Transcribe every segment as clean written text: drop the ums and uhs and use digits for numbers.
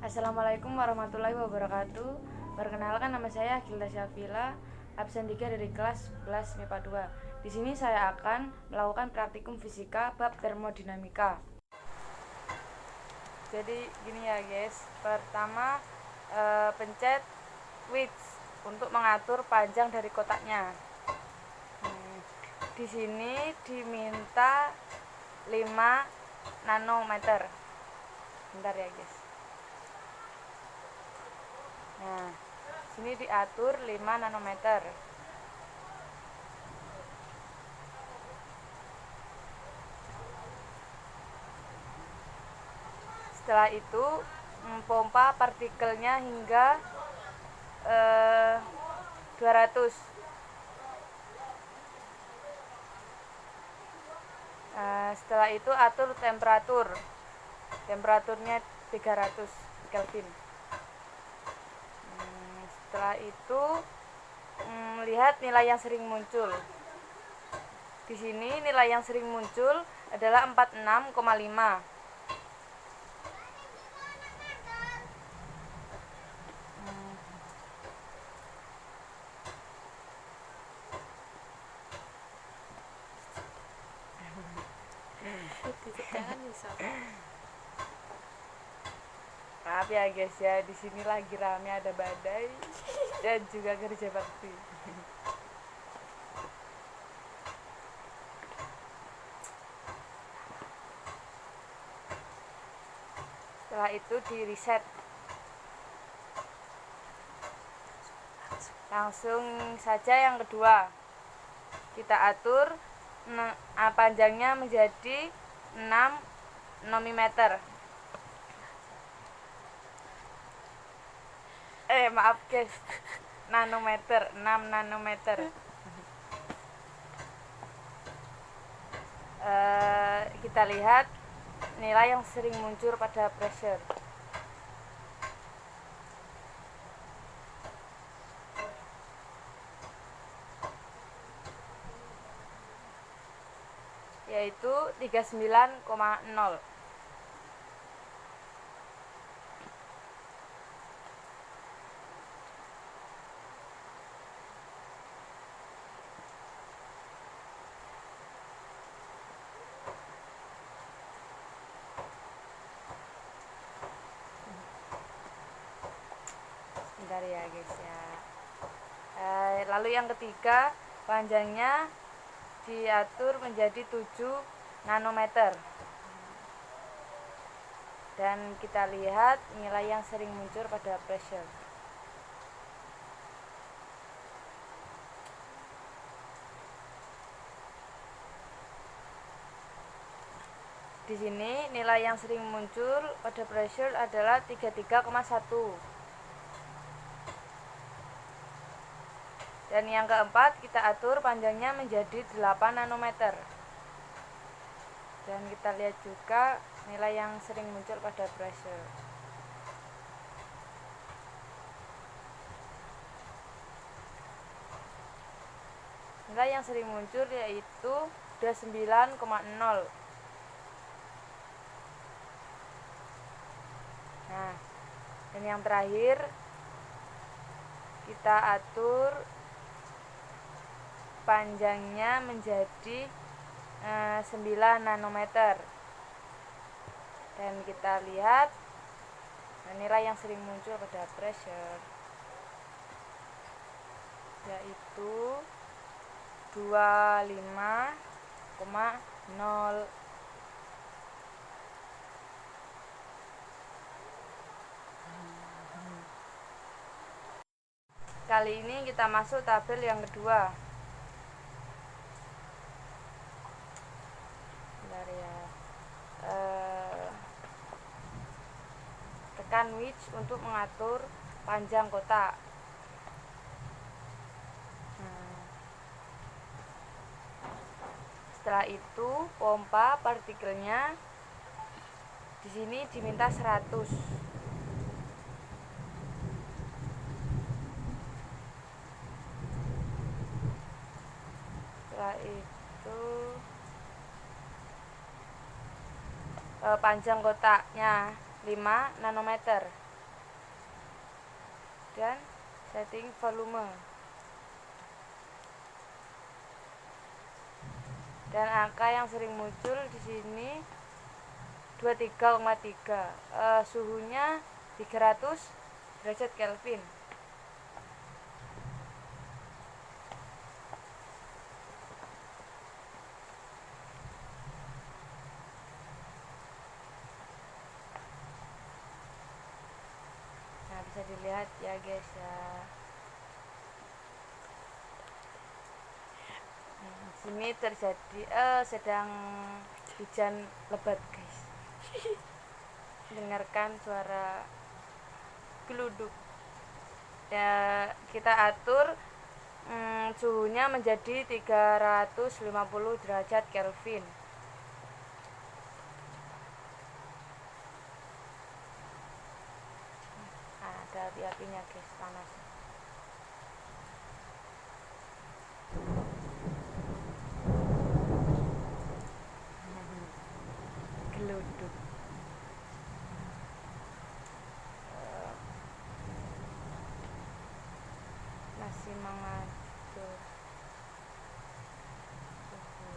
Assalamualaikum warahmatullahi wabarakatuh. Perkenalkan, nama saya Gilda Syafila, absen 3 dari kelas 11 MIPA 2. Di sini saya akan melakukan praktikum fisika bab termodinamika. Jadi gini ya guys. Pertama, pencet switch untuk mengatur panjang dari kotaknya. Di sini diminta 5 nanometer. Bentar ya guys. Nah, sini diatur 5 nanometer. Setelah itu pompa partikelnya hingga 200. Setelah itu atur temperaturnya 300 Kelvin. Setelah itu lihat nilai yang sering muncul. Di sini nilai yang sering muncul adalah 46,5. Maaf ya guys ya, di sini lagi rame, ada badai dan juga kerja bakti. Setelah itu di reset. Langsung saja yang kedua. Kita atur panjangnya menjadi 6 nanometer. Maaf guys, nanometer, 6 nanometer. Kita lihat nilai yang sering muncul pada pressure. Yaitu 39,0. Bentar ya guys ya. Lalu yang ketiga, panjangnya diatur menjadi 7 nanometer. Dan kita lihat nilai yang sering muncul pada pressure. Di sini nilai yang sering muncul pada pressure adalah 33,1. Dan yang keempat, kita atur panjangnya menjadi 8 nanometer. Dan kita lihat juga nilai yang sering muncul pada pressure. Nilai yang sering muncul yaitu 29,0. Nah, dan yang terakhir kita atur panjangnya menjadi 9 nanometer. Dan kita lihat nilai yang sering muncul pada pressure yaitu 25,0. Kali ini kita masuk tabel yang kedua. Bentar ya. Tekan switch untuk mengatur panjang kotak. Setelah itu pompa partikelnya di sini diminta 100. Setelah itu panjang kotaknya 5 nanometer. dan setting volume. Dan angka yang sering muncul di sini 23,3. Suhunya 300 derajat Kelvin. Nah, bisa dilihat ya guys ya. Di sini terjadi sedang hujan lebat guys. Dengarkan suara geluduk. Ya, kita atur suhunya menjadi 350 derajat Kelvin. Nah, ada api-apinya guys, panas. Geluduk. Masih mengatur suhu.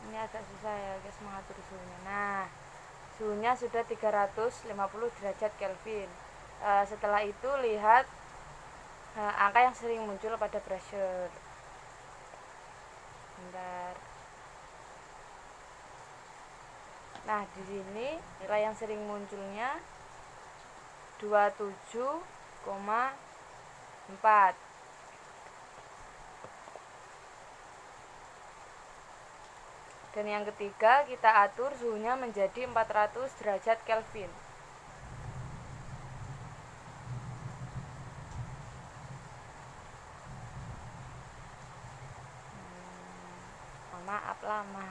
Ini agak susah ya guys mengatur suhunya. Nah, suhunya sudah 350 derajat Kelvin. Setelah itu lihat angka yang sering muncul pada pressure. Bentar. Nah, di sini nilai yang sering munculnya 27,4. Dan yang ketiga, kita atur suhunya menjadi 400 derajat Kelvin. Maaf lama.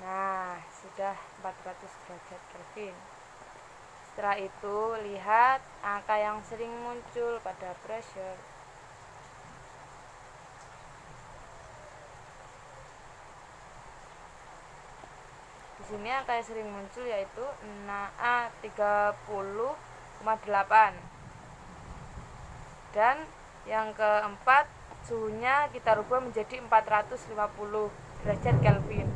Nah, sudah 400 derajat Kelvin. Setelah itu, lihat angka yang sering muncul pada pressure. Di sini angka yang sering muncul yaitu 30,8. Dan yang keempat, suhunya kita rubah menjadi 450 derajat Kelvin.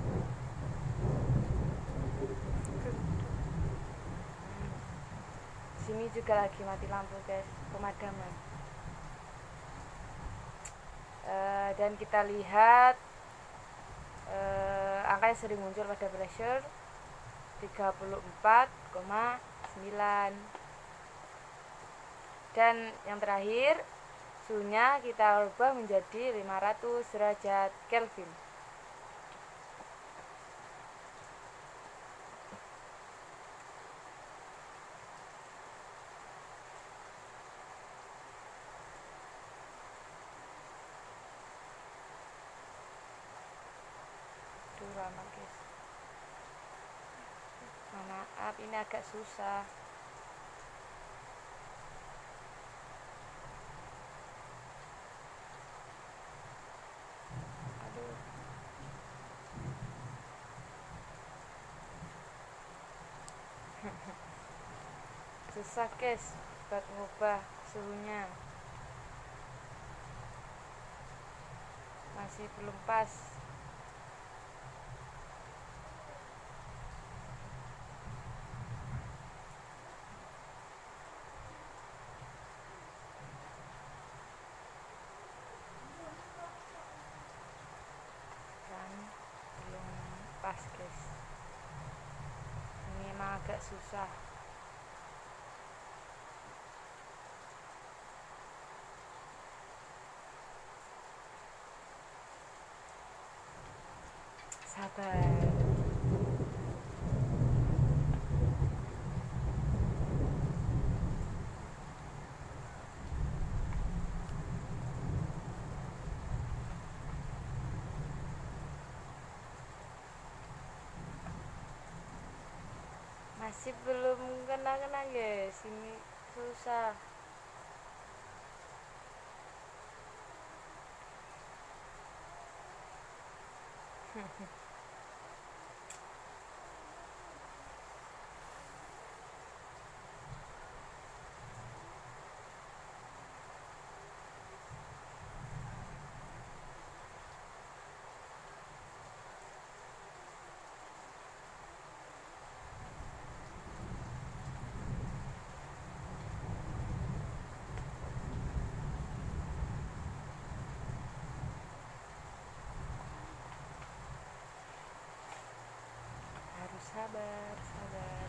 Di sini juga lagi mati lampu guys, pemadaman. Dan kita lihat angka yang sering muncul pada pressure 34,9. Dan yang terakhir, suhunya kita ubah menjadi 500 derajat Kelvin. Aduh, lama guys. Maaf, ini agak susah. Susah guys buat mengubah suhunya, masih belum pas. Dan belum pas guys, ini emang agak susah. Sabar. Masih belum kena guys, ini susah. Harus sabar, sabar.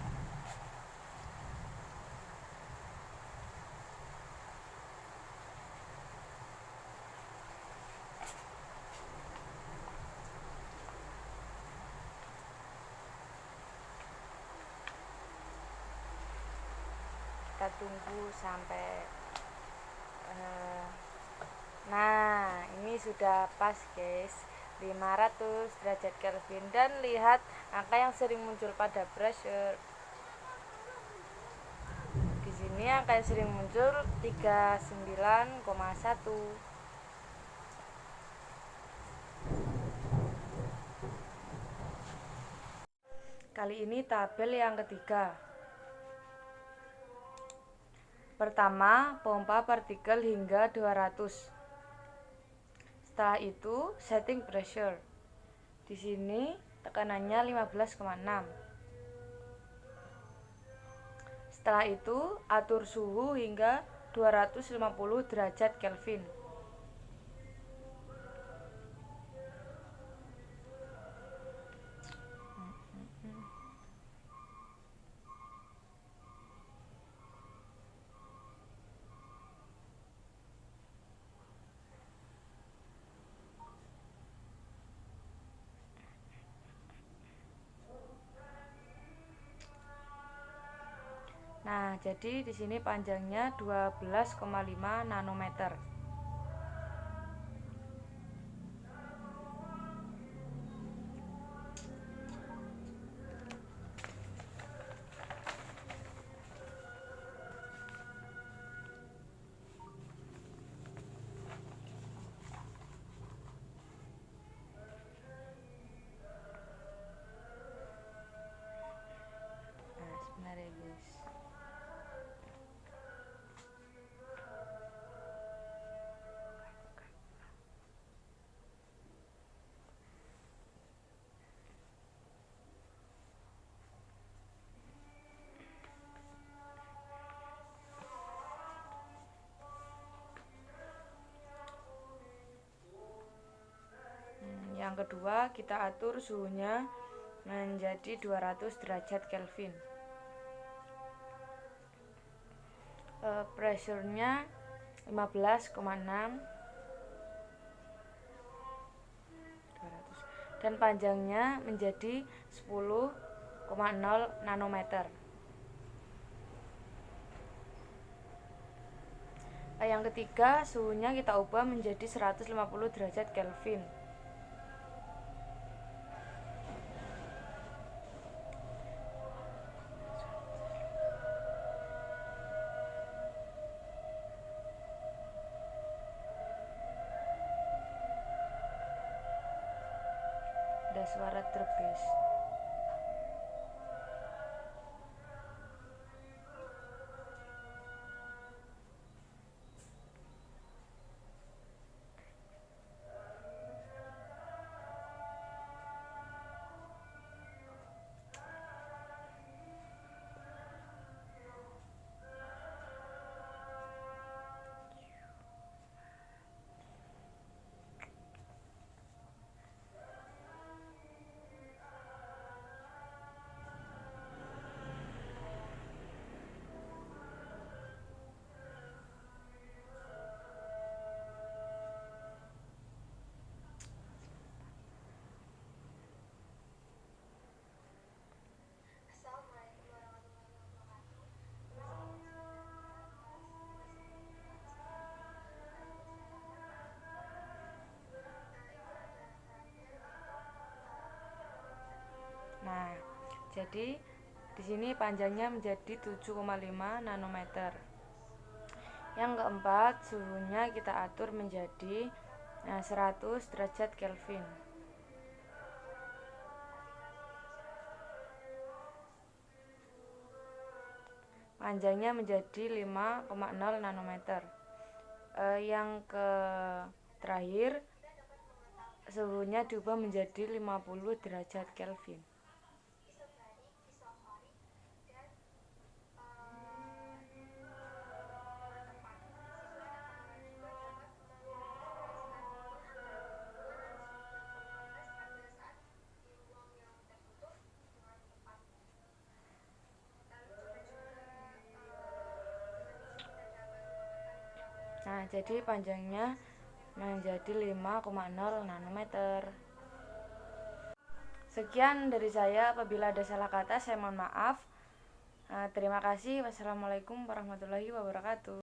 Kita tunggu sampai nah, ini sudah pas, guys. 500 derajat Kelvin, dan lihat angka yang sering muncul pada pressure. Di sini angka yang sering muncul 39,1. Kali ini tabel yang ketiga. Pertama, pompa partikel hingga 200. Setelah itu, setting pressure. Di sini tekanannya 15,6. Setelah itu, atur suhu hingga 250 derajat Kelvin. Nah, jadi di sini panjangnya 12,5 nanometer. Nah, sebenarnya guys. Yang kedua, kita atur suhunya menjadi 200 derajat Kelvin. Pressure-nya 15,6, 200, dan panjangnya menjadi 10,0 nanometer. Yang ketiga, suhunya kita ubah menjadi 150 derajat Kelvin. Ada suara truk, guys. Nah, jadi di sini panjangnya menjadi 7,5 nanometer. Yang keempat, suhunya kita atur menjadi 100 derajat Kelvin. panjangnya menjadi 5,0 nanometer. Yang terakhir, suhunya diubah menjadi 50 derajat Kelvin. Nah, jadi panjangnya menjadi 5,0 nanometer. Sekian dari saya, apabila ada salah kata saya mohon maaf. Terima kasih. Wassalamualaikum warahmatullahi wabarakatuh.